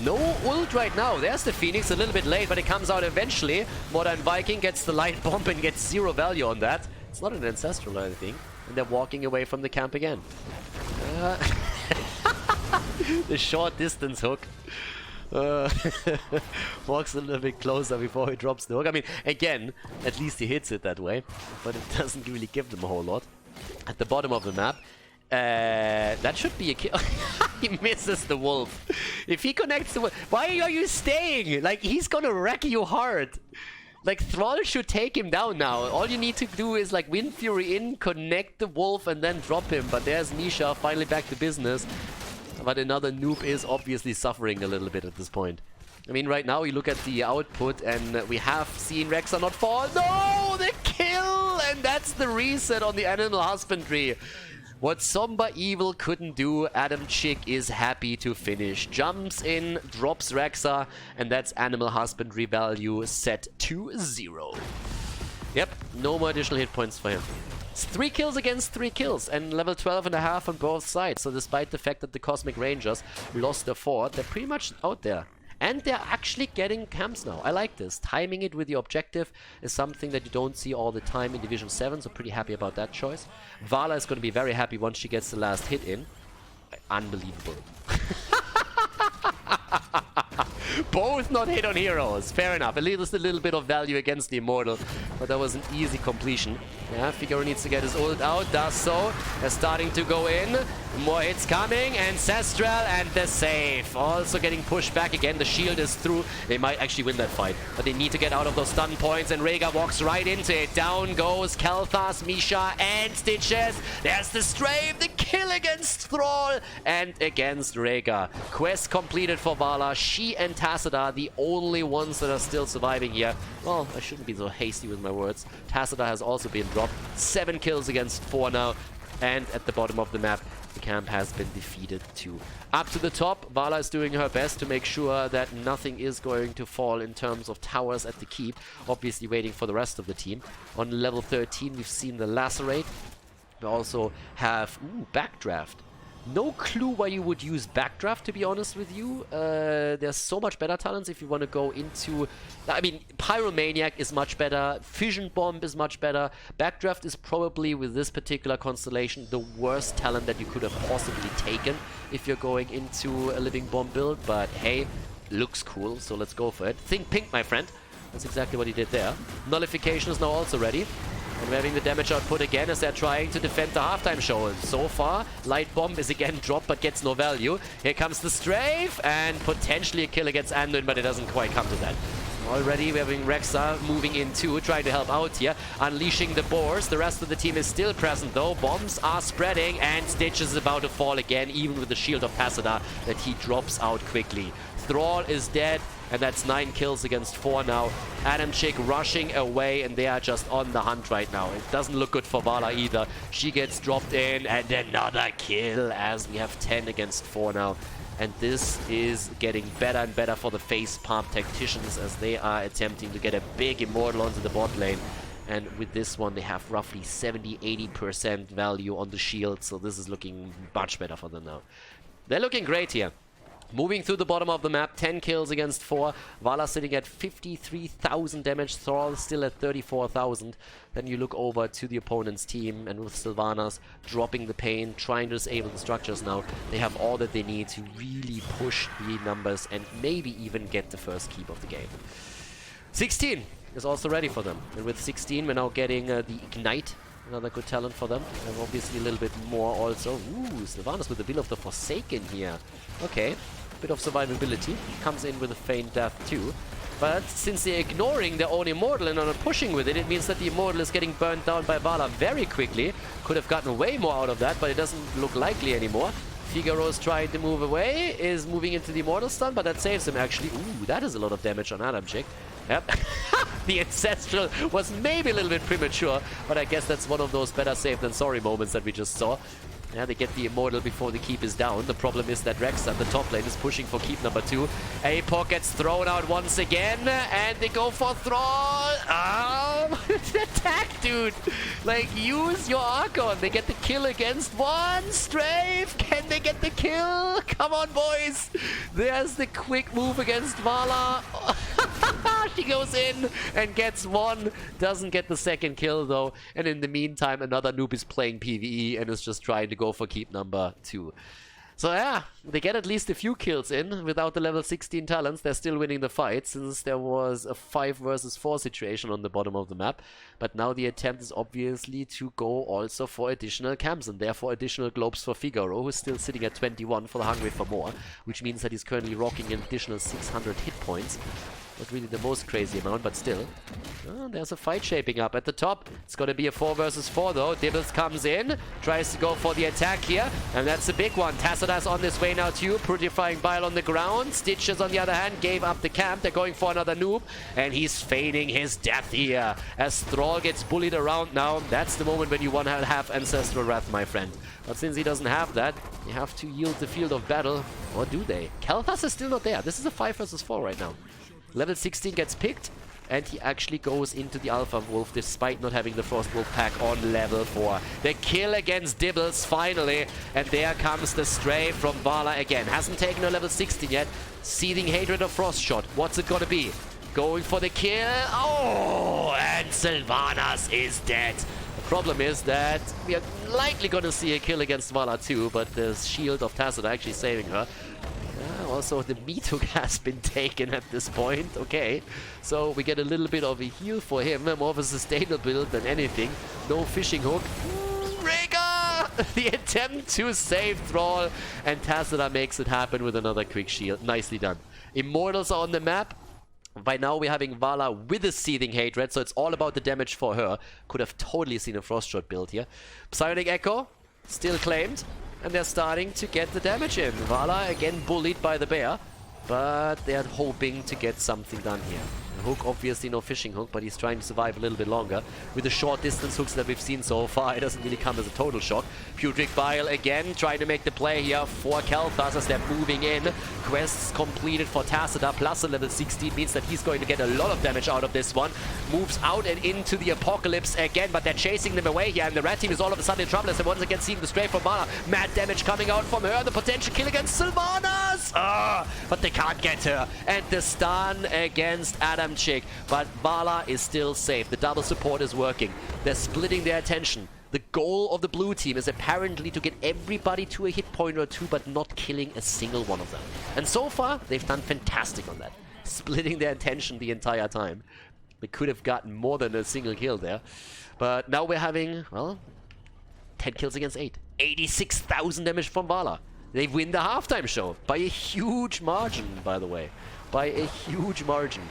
No ult right now. There's the Phoenix, a little bit late, but it comes out eventually. Modern Viking gets the light bomb and gets 0 value on that. It's not an Ancestral or anything, and they're walking away from the camp again. The short distance hook. Walks a little bit closer before he drops the hook. I mean, again, at least he hits it that way, but it doesn't really give them a whole lot. At the bottom of the map, that should be a kill. He misses the wolf. If he connects the wolf, why are you staying? Like, he's gonna wreck you hard. Like, Thrall should take him down now. All you need to do is, like, Wind Fury in, connect the wolf, and then drop him. But there's Nisha finally back to business. But another noob is obviously suffering a little bit at this point. I mean, right now you look at the output, and we have seen Rexa not fall. No! The kill! And that's the reset on the Animal Husbandry. What Somber Evil couldn't do, Adam Chick is happy to finish. Jumps in, drops Rexa, and that's Animal Husbandry value set to 0. Yep, no more additional hit points for him. It's 3 kills against 3 kills, and level 12.5 on both sides. So despite the fact that the Cosmic Rangers lost their fort, they're pretty much out there. And they're actually getting camps now. I like this. Timing it with the objective is something that you don't see all the time in Division 7, so pretty happy about that choice. Vala is going to be very happy once she gets the last hit in. Unbelievable. Both not hit on heroes. Fair enough. At least a little bit of value against the Immortal, but that was an easy completion. Yeah, Figaro needs to get his ult out. Does so. They're starting to go in. More hits coming. Ancestral and the save. Also getting pushed back again. The shield is through. They might actually win that fight, but they need to get out of those stun points, and Rhaegar walks right into it. Down goes Khaldor, Misha, and Stitches. There's the strafe. The kill against Thrall and against Rhaegar. Quest completed for Vala. She and Tassadar, the only ones that are still surviving here. Well, I shouldn't be so hasty with my words. Tassadar has also been dropped. 7 kills against 4 now. And at the bottom of the map, the camp has been defeated too. Up to the top, Vala is doing her best to make sure that nothing is going to fall in terms of towers at the keep. Obviously waiting for the rest of the team. On level 13, we've seen the Lacerate. We also have Backdraft. No clue why you would use Backdraft, to be honest with you. There's so much better talents if you want to go into... I mean, Pyromaniac is much better. Fission Bomb is much better. Backdraft is probably, with this particular constellation, the worst talent that you could have possibly taken if you're going into a Living Bomb build. But hey, looks cool, so let's go for it. Think pink, my friend. That's exactly what he did there. Nullification is now also ready. And we're having the damage output again as they're trying to defend the halftime show. And so far, Light Bomb is again dropped but gets no value. Here comes the strafe and potentially a kill against Anduin, but it doesn't quite come to that. Already we're having Rexa moving in too, trying to help out here, unleashing the boars. The rest of the team is still present though. Bombs are spreading and Stitch is about to fall again, even with the shield of Tassadar that he drops out quickly. Thrall is dead, and that's 9 kills against 4 now. Adamczyk rushing away, and they are just on the hunt right now. It doesn't look good for Vala either. She gets dropped in, and another kill as we have 10 against 4 now. And this is getting better and better for the Facepalm Tacticians as they are attempting to get a big Immortal onto the bot lane. And with this one, they have roughly 70-80% value on the shield, so this is looking much better for them now. They're looking great here. Moving through the bottom of the map, 10 kills against 4. Vala sitting at 53,000 damage. Thrall still at 34,000. Then you look over to the opponent's team, and with Sylvanas dropping the pain, trying to disable the structures now, they have all that they need to really push the numbers and maybe even get the first keep of the game. 16 is also ready for them. And with 16, we're now getting the Ignite. Another good talent for them. And obviously a little bit more also. Ooh, Sylvanas with the Will of the Forsaken here. Okay. Bit of survivability. Comes in with a feign death too. But since they're ignoring their own Immortal and are not pushing with it, it means that the Immortal is getting burned down by Vala very quickly. Could have gotten way more out of that, but it doesn't look likely anymore. Figaro's trying to move away, is moving into the Immortal stun, but that saves him actually. Ooh, that is a lot of damage on Adamczyk. Yep. The Ancestral was maybe a little bit premature, but I guess that's one of those better safe than sorry moments that we just saw. Yeah, they get the Immortal before the keep is down. The problem is that Rex at the top lane is pushing for keep number 2. Apoc gets thrown out once again, and they go for Thrall. Attack, dude! Like, use your Archon. They get the kill against 1. Strafe! Can they get the kill? Come on, boys! There's the quick move against Vala. She goes in and gets 1. Doesn't get the second kill, though. And in the meantime, another noob is playing PvE and is just trying to go for keep number 2. So yeah, they get at least a few kills in. Without the level 16 talents, they're still winning the fight, since there was a 5 versus 4 situation on the bottom of the map. But now the attempt is obviously to go also for additional camps, and therefore additional globes for Figaro, who's still sitting at 21 for the Hungry for More, which means that he's currently rocking an additional 600 hit points. Not really the most crazy amount, but still. Oh, there's a fight shaping up at the top. It's going to be a 4 versus 4 though. Dibbles comes in, tries to go for the attack here, and that's a big one. Tassador's on this way now too, purifying bile on the ground. Stitches, on the other hand, gave up the camp. They're going for another noob, and he's feigning his death here. As Thrall gets bullied around now, that's the moment when you want to have Ancestral Wrath, my friend. But since he doesn't have that, you have to yield the field of battle. Or do they? Kalthas is still not there. This is a 5 versus 4 right now. Level 16 gets picked, and he actually goes into the Alpha Wolf despite not having the Frost Wolf pack on level 4. The kill against Dibbles finally, and there comes the stray from Vala again. Hasn't taken a level 16 yet. Seething Hatred of Frost Shot. What's it gonna be? Going for the kill. Oh, and Sylvanas is dead. The problem is that we are likely gonna see a kill against Vala too, but the shield of Tassadar actually saving her. Also, the meat hook has been taken at this point. Okay, so we get a little bit of a heal for him. More of a sustainable build than anything. No fishing hook. Rhaegar! The attempt to save Thrall, and Tassadar makes it happen with another quick shield. Nicely done. Immortals are on the map. By now we're having Vala with a Seething Hatred, so it's all about the damage for her. Could have totally seen a Frost Shot build here. Psionic Echo, still claimed. And they're starting to get the damage in. Vala again bullied by the bear, but they're hoping to get something done here. The hook, obviously no fishing hook, but he's trying to survive a little bit longer. With the short distance hooks that we've seen so far, it doesn't really come as a total shock. Putrid Bile again trying to make the play here for Kalthas as they're moving in. Quests completed for Tassadar plus a level 16 means that he's going to get a lot of damage out of this one. Moves out and into the Apocalypse again, but they're chasing them away here, and the red team is all of a sudden in trouble as they're once again seeing the stray from Vala. Mad damage coming out from her, the potential kill against Sylvanas! But they can't get her. And the stun against Adamczyk. But Vala is still safe. The double support is working. They're splitting their attention. The goal of the blue team is apparently to get everybody to a hit point or 2, but not killing a single one of them. And so far, they've done fantastic on that. Splitting their attention the entire time. We could have gotten more than a single kill there. But now we're having, well, 10 kills against 8. 86,000 damage from Vala. They win the halftime show by a huge margin, by the way. By a huge margin.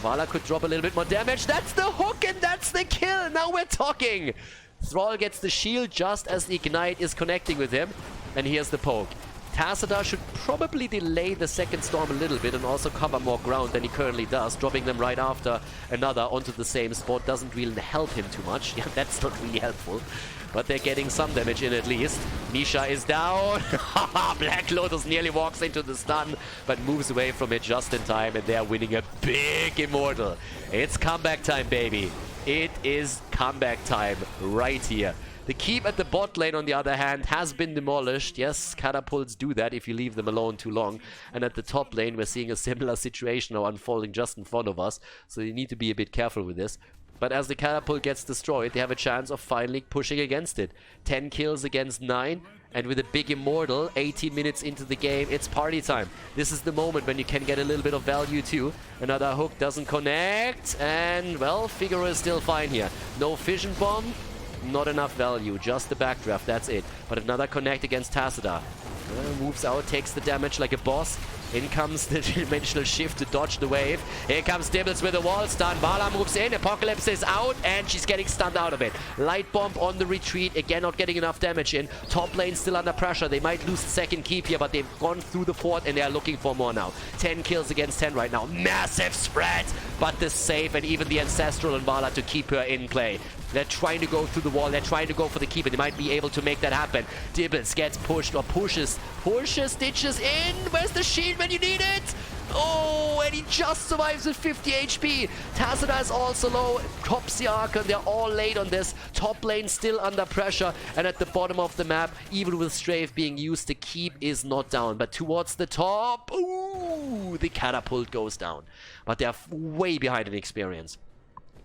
Vala could drop a little bit more damage. That's the hook and that's the kill. Now we're talking. Thrall gets the shield just as the Ignite is connecting with him. And here's the poke. Tassadar should probably delay the second storm a little bit and also cover more ground than he currently does. Dropping them right after another onto the same spot doesn't really help him too much. Yeah, that's not really helpful. But they're getting some damage in at least. Misha is down. Black Lotus nearly walks into the stun, but moves away from it just in time. And they're winning a big Immortal. It's comeback time, baby. It is comeback time right here. The keep at the bot lane, on the other hand, has been demolished. Yes, catapults do that if you leave them alone too long. And at the top lane, we're seeing a similar situation now unfolding just in front of us. So you need to be a bit careful with this. But as the catapult gets destroyed, they have a chance of finally pushing against it. 10 kills against 9. And with a big Immortal, 18 minutes into the game, it's party time. This is the moment when you can get a little bit of value too. Another hook doesn't connect. And, well, Figaro is still fine here. No Fission Bomb. Not enough value, just the backdraft, that's it. But another connect against Tassadar. Moves out, takes the damage like a boss. In comes the dimensional shift to dodge the wave. Here comes Dibbles with a wall stun. Vala moves in, Apocalypse is out, and she's getting stunned out of it. Light Bomb on the retreat, again not getting enough damage in. Top lane still under pressure. They might lose the second keep here, but they've gone through the fort and they are looking for more now. 10 kills against 10 right now. Massive spread, but the save and even the Ancestral and Vala to keep her in play. They're trying to go through the wall. They're trying to go for the keep, and they might be able to make that happen. Dibbles gets pushed or pushes Stitches in. Where's the shield when you need it? Oh, and he just survives with 50 HP. Tassadar is also low. Drops the Archon. They're all late on this. Top lane still under pressure. And at the bottom of the map, even with Strafe being used, the keep is not down. But towards the top, ooh, the catapult goes down. But they're way behind in experience.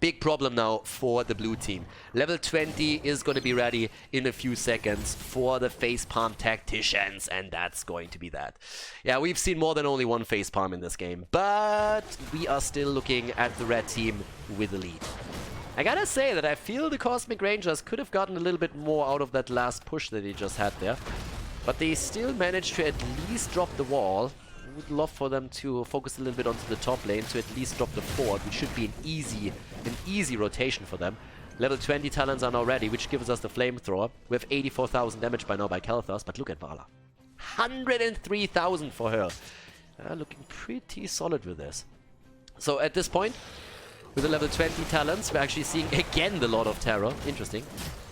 Big problem now for the blue team. Level 20 is going to be ready in a few seconds for the Facepalm Tacticians, and that's going to be that. Yeah, we've seen more than only one Facepalm in this game, but we are still looking at the red team with the lead. I gotta say that I feel the Cosmic Rangers could have gotten a little bit more out of that last push that they just had there, but they still managed to at least drop the wall. Would love for them to focus a little bit onto the top lane to at least drop the fort, which should be an easy rotation for them. Level 20 talents are now ready, which gives us the flamethrower. We have 84,000 damage by now by Khaldor, but look at Vala. 103,000 for her. Looking pretty solid with this. So at this point, with the level 20 talents, we're actually seeing again the Lord of Terror. Interesting.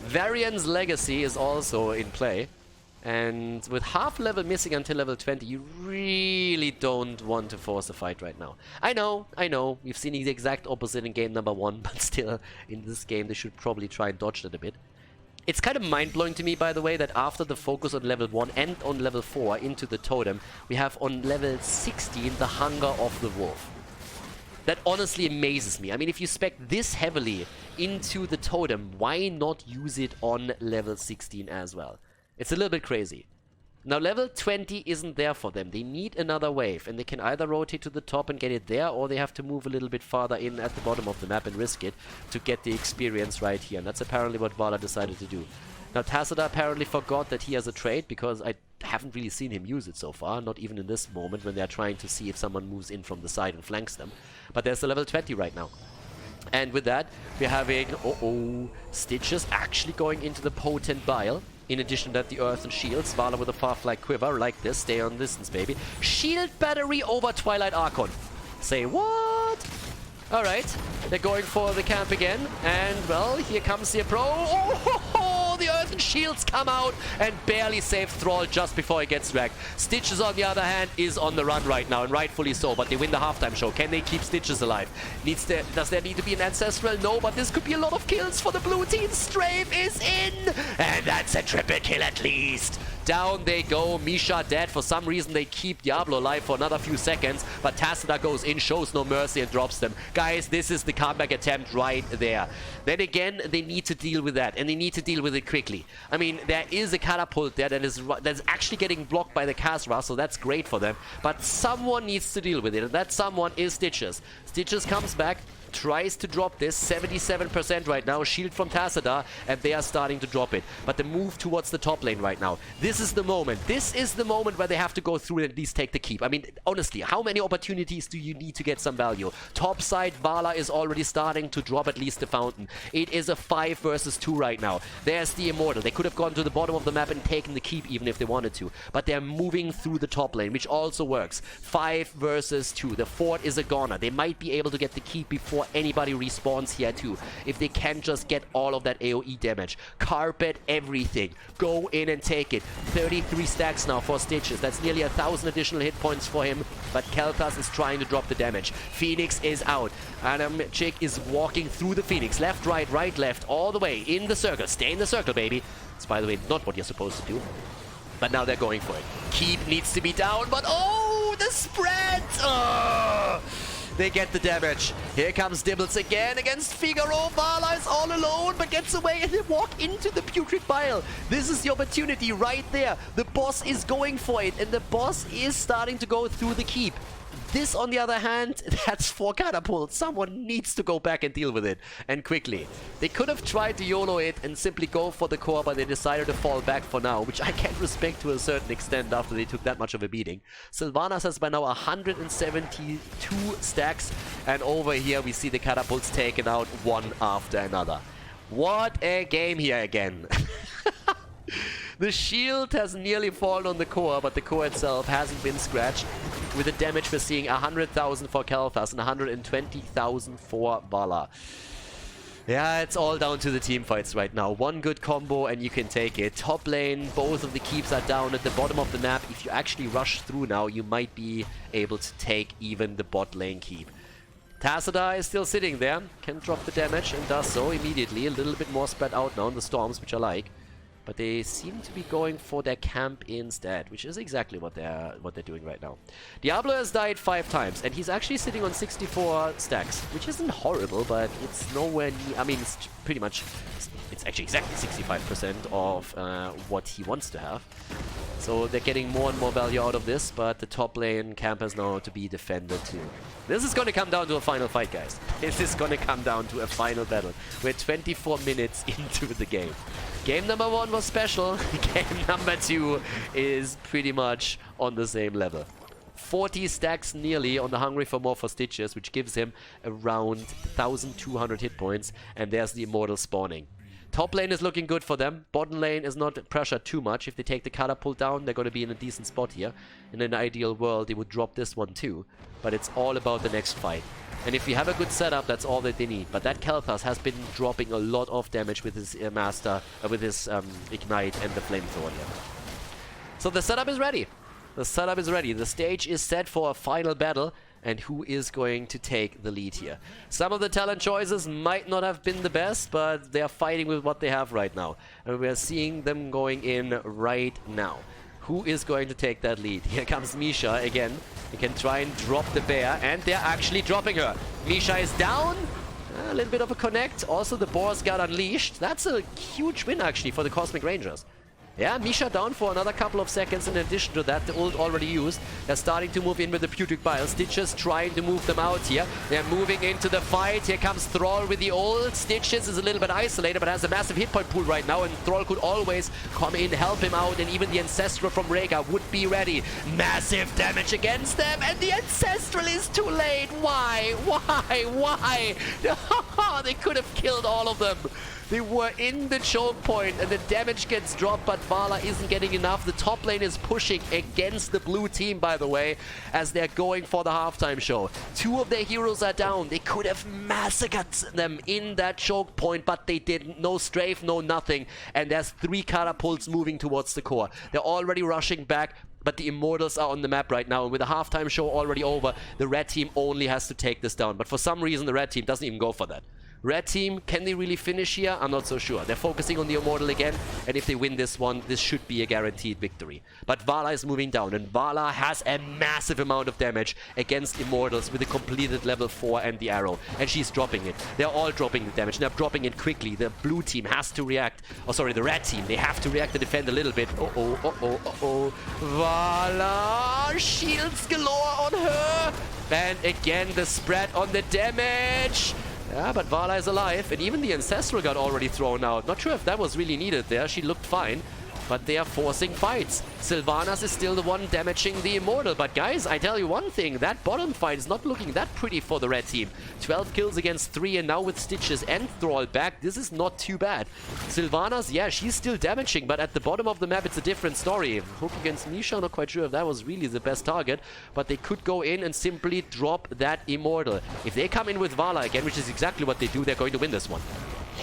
Varian's Legacy is also in play. And with half level missing until level 20, you really don't want to force a fight right now. I know, we've seen the exact opposite in game number 1, but still, in this game, they should probably try and dodge that a bit. It's kind of mind-blowing to me, by the way, that after the focus on level 1 and on level 4 into the totem, we have on level 16 the Hunger of the Wolf. That honestly amazes me. I mean, if you spec this heavily into the totem, why not use it on level 16 as well? It's a little bit crazy. Now, level 20 isn't there for them. They need another wave, and they can either rotate to the top and get it there, or they have to move a little bit farther in at the bottom of the map and risk it to get the experience right here. And that's apparently what Vala decided to do. Now, Tassadar apparently forgot that he has a trait, because I haven't really seen him use it so far, not even in this moment when they're trying to see if someone moves in from the side and flanks them. But there's a level 20 right now. And with that, we're having, Stitches actually going into the potent Bile. In addition to that, the Earth and Shields. Vala with a Farfly Quiver, like this. Stay on distance, baby. Shield Battery over Twilight Archon. Say what? Alright, they're going for the camp again. And, well, here comes the approach. Oh, the Earth and Shields come out and barely save Thrall just before he gets wrecked. Stitches, on the other hand, is on the run right now, and rightfully so, but they win the halftime show. Can they keep Stitches alive? Does there need to be an Ancestral? No, but this could be a lot of kills for the blue team. Strafe is in! And that's a triple kill at least. Down they go. Misha dead. For some reason, they keep Diablo alive for another few seconds, but Tassadar goes in, shows no mercy, and drops them. Guys, this is the comeback attempt right there. Then again, they need to deal with that, and they need to deal with it quickly. I mean, there is a catapult there that's actually getting blocked by the Khaldor, so that's great for them, but someone needs to deal with it, and that someone is Stitches. Stitches comes back, tries to drop this. 77% right now. Shield from Tassadar, and they are starting to drop it. But the move towards the top lane right now. This is the moment. This is the moment where they have to go through and at least take the keep. I mean, honestly, how many opportunities do you need to get some value? Top side, Vala is already starting to drop at least the fountain. It is a 5 versus 2 right now. There's the Immortal. They could have gone to the bottom of the map and taken the keep even if they wanted to. But they're moving through the top lane, which also works. 5 versus 2. The fort is a goner. They might be able to get the keep before anybody respawns here too. If they can just get all of that AoE damage. Carpet everything. Go in and take it. 33 stacks now for Stitches. That's nearly 1,000 additional hit points for him. But Kel'Thas is trying to drop the damage. Phoenix is out. Chick is walking through the Phoenix. Left, right, left. All the way in the circle. Stay in the circle, baby. It's, by the way, not what you're supposed to do. But now they're going for it. Keep needs to be down, but oh, the spread! Oh, they get the damage. Here comes Dibbles again against Figaro. Vala is all alone, but gets away and they walk into the Putrid Bile. This is the opportunity right there. The boss is going for it, and the boss is starting to go through the keep. This, on the other hand, that's 4 catapults. Someone needs to go back and deal with it, and quickly. They could have tried to YOLO it and simply go for the core, but they decided to fall back for now, which I can respect to a certain extent after they took that much of a beating. Sylvanas has by now 172 stacks, and over here we see the catapults taken out one after another. What a game here again. The shield has nearly fallen on the core, but the core itself hasn't been scratched. With the damage, we're seeing 100,000 for Kel'Thas and 120,000 for Vala. Yeah, it's all down to the team fights right now. One good combo and you can take it. Top lane, both of the keeps are down at the bottom of the map. If you actually rush through now, you might be able to take even the bot lane keep. Tassadar is still sitting there, can drop the damage and does so immediately. A little bit more spread out now in the storms, which I like. But they seem to be going for their camp instead, which is exactly what they're doing right now. Diablo has died 5 times, and he's actually sitting on 64 stacks, which isn't horrible, but it's nowhere near... I mean, it's pretty much... It's actually exactly 65% of what he wants to have. So they're getting more and more value out of this, but the top lane camp is now to be defended too. This is going to come down to a final fight, guys. This is going to come down to a final battle. We're 24 minutes into the game. Game number 1 was special. Game number 2 is pretty much on the same level. 40 stacks nearly on the Hungry for More for Stitches, which gives him around 1,200 hit points. And there's the Immortal spawning. Top lane is looking good for them. Bottom lane is not pressured too much. If they take the catapult down, they're going to be in a decent spot here. In an ideal world, they would drop this one too. But it's all about the next fight. And if you have a good setup, that's all that they need. But that Kel'Thas has been dropping a lot of damage with his Ignite and the Flamethrower here. So the setup is ready. The setup is ready. The stage is set for a final battle. And who is going to take the lead here? Some of the talent choices might not have been the best, but they are fighting with what they have right now. And we are seeing them going in right now. Who is going to take that lead? Here comes Misha again. He can try and drop the bear, and they're actually dropping her. Misha is down. A little bit of a connect. Also, the boars got unleashed. That's a huge win, actually, for the Cosmic Rangers. Yeah, Misha down for another couple of seconds. In addition to that, the ult already used. They're starting to move in with the Putrid Bile. Stitches trying to move them out here. They're moving into the fight. Here comes Thrall with the ult. Stitches is a little bit isolated, but has a massive hit point pool right now. And Thrall could always come in, help him out. And even the Ancestral from Rhaegar would be ready. Massive damage against them. And the Ancestral is too late. Why? Why? They could have killed all of them. They were in the choke point and the damage gets dropped, but Vala isn't getting enough. The top lane is pushing against the blue team, by the way, as they're going for the halftime show. 2 of their heroes are down. They could have massacred them in that choke point, but they didn't. No strafe, no nothing. And there's 3 catapults moving towards the core. They're already rushing back. But the Immortals are on the map right now, and with the halftime show already over, the red team only has to take this down. But for some reason, the red team doesn't even go for that. Red team, can they really finish here? I'm not so sure. They're focusing on the Immortal again, and if they win this one, this should be a guaranteed victory. But Vala is moving down, and Vala has a massive amount of damage against Immortals with a completed level 4 and the arrow. And she's dropping it. They're all dropping the damage, and they're dropping it quickly. The blue team has to react. Oh, sorry, the red team. They have to react and defend a little bit. Uh-oh. Vala! Shields galore on her! And again, the spread on the damage. Yeah, but Vala is alive, and even the Ancestral got already thrown out. Not sure if that was really needed there. She looked fine. But they are forcing fights. Sylvanas is still the one damaging the Immortal. But guys, I tell you one thing, that bottom fight is not looking that pretty for the red team. 12 kills against 3, and now with Stitches and Thrall back, this is not too bad. Sylvanas, yeah, she's still damaging, but at the bottom of the map, it's a different story. Hook against Misha, not quite sure if that was really the best target, but they could go in and simply drop that Immortal. If they come in with Vala again, which is exactly what they do, they're going to win this one.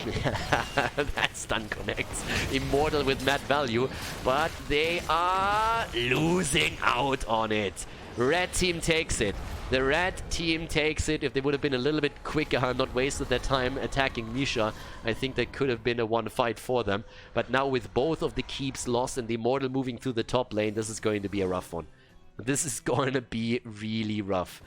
That stun connects. Immortal with mad value, but they are losing out on it. Red team takes it. The red team takes it. If they would have been a little bit quicker and not wasted their time attacking Misha, I think that could have been a one fight for them. But now with both of the keeps lost and the Immortal moving through the top lane, this is going to be a rough one. This is going to be really rough.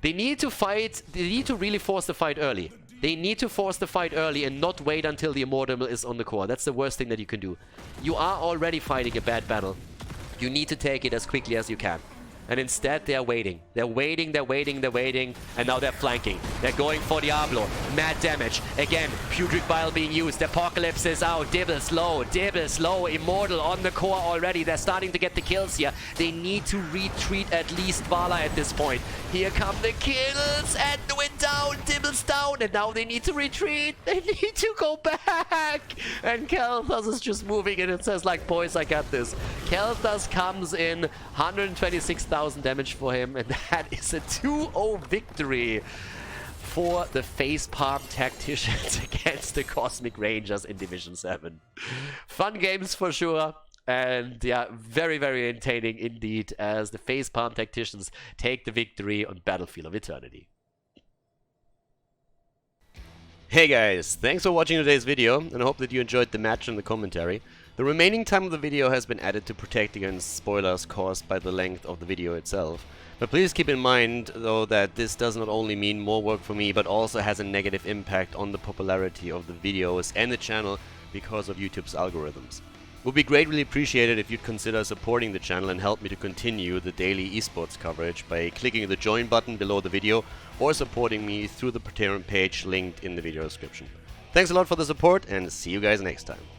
They need to fight. They need to really force the fight early. They need to force the fight early and not wait until the Immortal is on the core. That's the worst thing that you can do. You are already fighting a bad battle. You need to take it as quickly as you can. And instead, they are waiting. They're waiting, they're waiting, they're waiting. And now they're flanking. They're going for Diablo. Mad damage. Again, Putrid Bile being used. Apocalypse is out. Dibbles low. Immortal on the core already. They're starting to get the kills here. They need to retreat at least Vala at this point. Here come the kills. And the wind down. Dibbles down. And now they need to retreat. They need to go back. And Khaldor is just moving in. It says like, boys, I got this. Khaldor comes in. 126,000 damage for him, and that is a 2-0 victory for the Facepalm Tacticians against the Cosmic Rangers in Division 7. Fun games for sure, and yeah, very, very entertaining indeed as the Facepalm Tacticians take the victory on Battlefield of Eternity. Hey guys, thanks for watching today's video, and I hope that you enjoyed the match and the commentary. The remaining time of the video has been added to protect against spoilers caused by the length of the video itself. But please keep in mind, though, that this does not only mean more work for me, but also has a negative impact on the popularity of the videos and the channel because of YouTube's algorithms. It would be greatly appreciated if you'd consider supporting the channel and help me to continue the daily esports coverage by clicking the join button below the video or supporting me through the Patreon page linked in the video description. Thanks a lot for the support, and see you guys next time.